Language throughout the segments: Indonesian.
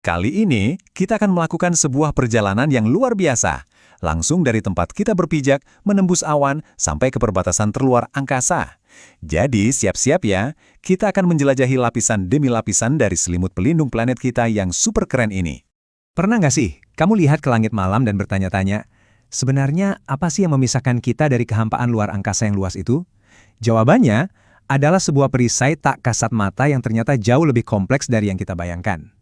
Kali ini, kita akan melakukan sebuah perjalanan yang luar biasa. Langsung dari tempat kita berpijak, menembus awan, sampai ke perbatasan terluar angkasa. Jadi, siap-siap ya, kita akan menjelajahi lapisan demi lapisan dari selimut pelindung planet kita yang super keren ini. Pernah nggak sih, kamu lihat ke langit malam dan bertanya-tanya, sebenarnya apa sih yang memisahkan kita dari kehampaan luar angkasa yang luas itu? Jawabannya adalah sebuah perisai tak kasat mata yang ternyata jauh lebih kompleks dari yang kita bayangkan.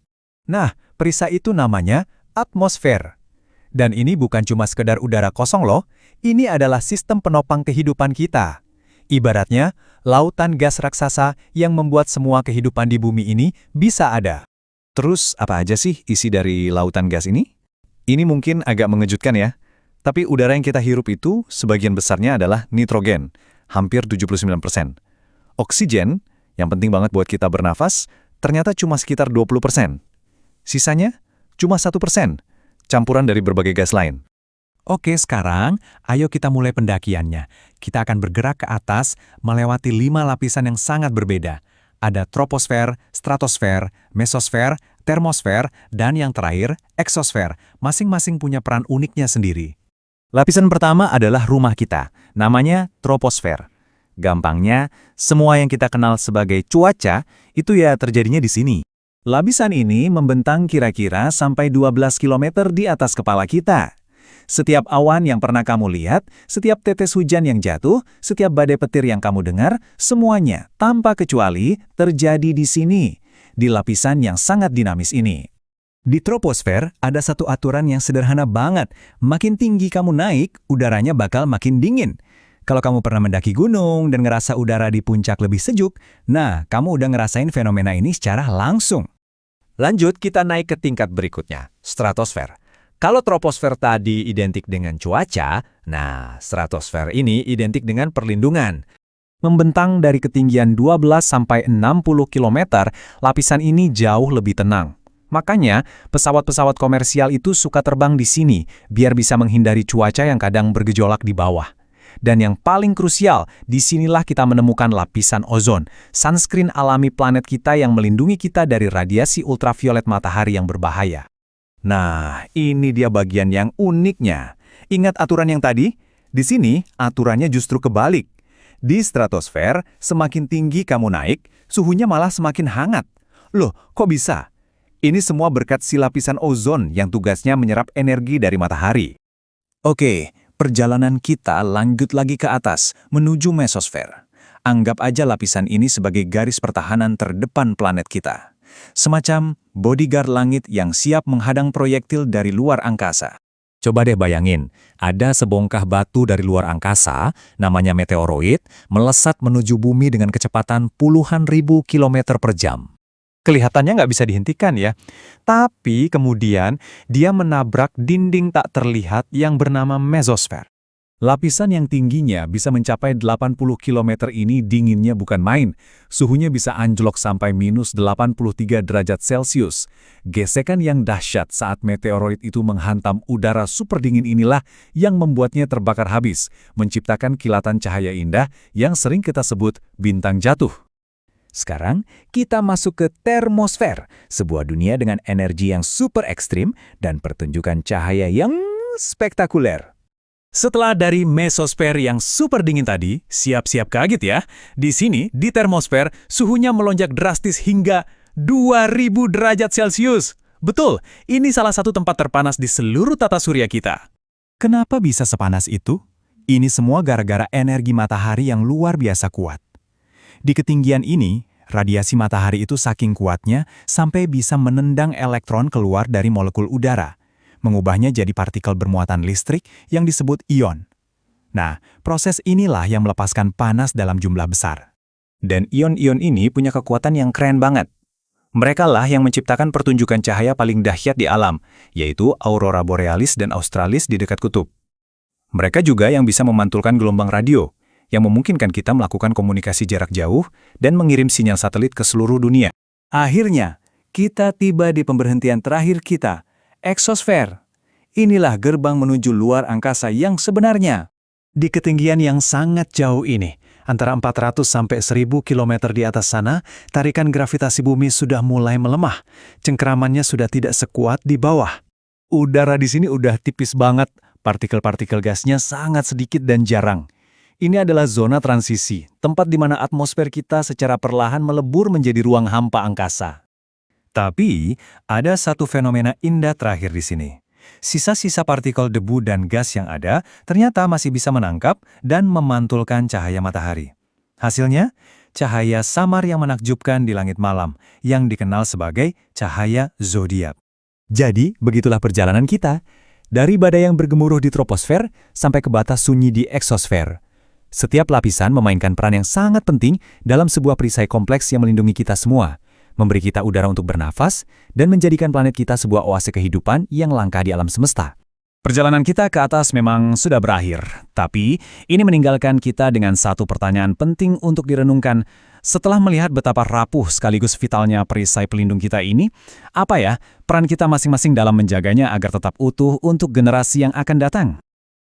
Nah, perisai itu namanya atmosfer. Dan ini bukan cuma sekedar udara kosong loh, ini adalah sistem penopang kehidupan kita. Ibaratnya, lautan gas raksasa yang membuat semua kehidupan di bumi ini bisa ada. Terus, apa aja sih isi dari lautan gas ini? Ini mungkin agak mengejutkan ya, tapi udara yang kita hirup itu sebagian besarnya adalah nitrogen, hampir 79%. Oksigen, yang penting banget buat kita bernafas, ternyata cuma sekitar 20%. Sisanya cuma 1%, campuran dari berbagai gas lain. Oke, sekarang ayo kita mulai pendakiannya. Kita akan bergerak ke atas melewati 5 lapisan yang sangat berbeda. Ada troposfer, stratosfer, mesosfer, termosfer, dan yang terakhir, eksosfer. Masing-masing punya peran uniknya sendiri. Lapisan pertama adalah rumah kita, namanya troposfer. Gampangnya, semua yang kita kenal sebagai cuaca itu ya terjadinya di sini. Lapisan ini membentang kira-kira sampai 12 km di atas kepala kita. Setiap awan yang pernah kamu lihat, setiap tetes hujan yang jatuh, setiap badai petir yang kamu dengar, semuanya tanpa kecuali terjadi di sini, di lapisan yang sangat dinamis ini. Di troposfer ada satu aturan yang sederhana banget. Makin tinggi kamu naik, udaranya bakal makin dingin. Kalau kamu pernah mendaki gunung dan ngerasa udara di puncak lebih sejuk, nah kamu udah ngerasain fenomena ini secara langsung. Lanjut, kita naik ke tingkat berikutnya, stratosfer. Kalau troposfer tadi identik dengan cuaca, nah stratosfer ini identik dengan perlindungan. Membentang dari ketinggian 12-60 km, lapisan ini jauh lebih tenang. Makanya, pesawat-pesawat komersial itu suka terbang di sini, biar bisa menghindari cuaca yang kadang bergejolak di bawah. Dan yang paling krusial, disinilah kita menemukan lapisan ozon, sunscreen alami planet kita yang melindungi kita dari radiasi ultraviolet matahari yang berbahaya. Nah, ini dia bagian yang uniknya. Ingat aturan yang tadi? Di sini, aturannya justru kebalik. Di stratosfer, semakin tinggi kamu naik, suhunya malah semakin hangat. Loh, kok bisa? Ini semua berkat si lapisan ozon yang tugasnya menyerap energi dari matahari. Oke, perjalanan kita lanjut lagi ke atas, menuju mesosfer. Anggap aja lapisan ini sebagai garis pertahanan terdepan planet kita. Semacam bodyguard langit yang siap menghadang proyektil dari luar angkasa. Coba deh bayangin, ada sebongkah batu dari luar angkasa, namanya meteoroid, melesat menuju bumi dengan kecepatan puluhan ribu kilometer per jam. Kelihatannya nggak bisa dihentikan ya, tapi kemudian dia menabrak dinding tak terlihat yang bernama mesosfer. Lapisan yang tingginya bisa mencapai 80 km ini dinginnya bukan main. Suhunya bisa anjlok sampai minus 83 derajat Celcius. Gesekan yang dahsyat saat meteoroid itu menghantam udara super dingin inilah yang membuatnya terbakar habis, menciptakan kilatan cahaya indah yang sering kita sebut bintang jatuh. Sekarang, kita masuk ke termosfer, sebuah dunia dengan energi yang super ekstrim dan pertunjukan cahaya yang spektakuler. Setelah dari mesosfer yang super dingin tadi, siap-siap kaget ya. Di sini, di termosfer, suhunya melonjak drastis hingga 2000 derajat Celcius. Betul, ini salah satu tempat terpanas di seluruh tata surya kita. Kenapa bisa sepanas itu? Ini semua gara-gara energi matahari yang luar biasa kuat. Di ketinggian ini, radiasi matahari itu saking kuatnya sampai bisa menendang elektron keluar dari molekul udara, mengubahnya jadi partikel bermuatan listrik yang disebut ion. Nah, proses inilah yang melepaskan panas dalam jumlah besar. Dan ion-ion ini punya kekuatan yang keren banget. Mereka lah yang menciptakan pertunjukan cahaya paling dahsyat di alam, yaitu aurora borealis dan australis di dekat kutub. Mereka juga yang bisa memantulkan gelombang radio, yang memungkinkan kita melakukan komunikasi jarak jauh dan mengirim sinyal satelit ke seluruh dunia. Akhirnya, kita tiba di pemberhentian terakhir kita, eksosfer. Inilah gerbang menuju luar angkasa yang sebenarnya. Di ketinggian yang sangat jauh ini, Antara 400 sampai 1000 km di atas sana, tarikan gravitasi bumi sudah mulai melemah. Cengkeramannya sudah tidak sekuat di bawah. Udara di sini udah tipis banget, partikel-partikel gasnya sangat sedikit dan jarang. Ini adalah zona transisi, tempat di mana atmosfer kita secara perlahan melebur menjadi ruang hampa angkasa. Tapi, ada satu fenomena indah terakhir di sini. Sisa-sisa partikel debu dan gas yang ada ternyata masih bisa menangkap dan memantulkan cahaya matahari. Hasilnya, cahaya samar yang menakjubkan di langit malam, yang dikenal sebagai cahaya zodiak. Jadi, begitulah perjalanan kita. Dari badai yang bergemuruh di troposfer sampai ke batas sunyi di eksosfer. Setiap lapisan memainkan peran yang sangat penting dalam sebuah perisai kompleks yang melindungi kita semua, memberi kita udara untuk bernafas, dan menjadikan planet kita sebuah oase kehidupan yang langka di alam semesta. Perjalanan kita ke atas memang sudah berakhir, tapi ini meninggalkan kita dengan satu pertanyaan penting untuk direnungkan. Setelah melihat betapa rapuh sekaligus vitalnya perisai pelindung kita ini, apa ya peran kita masing-masing dalam menjaganya agar tetap utuh untuk generasi yang akan datang?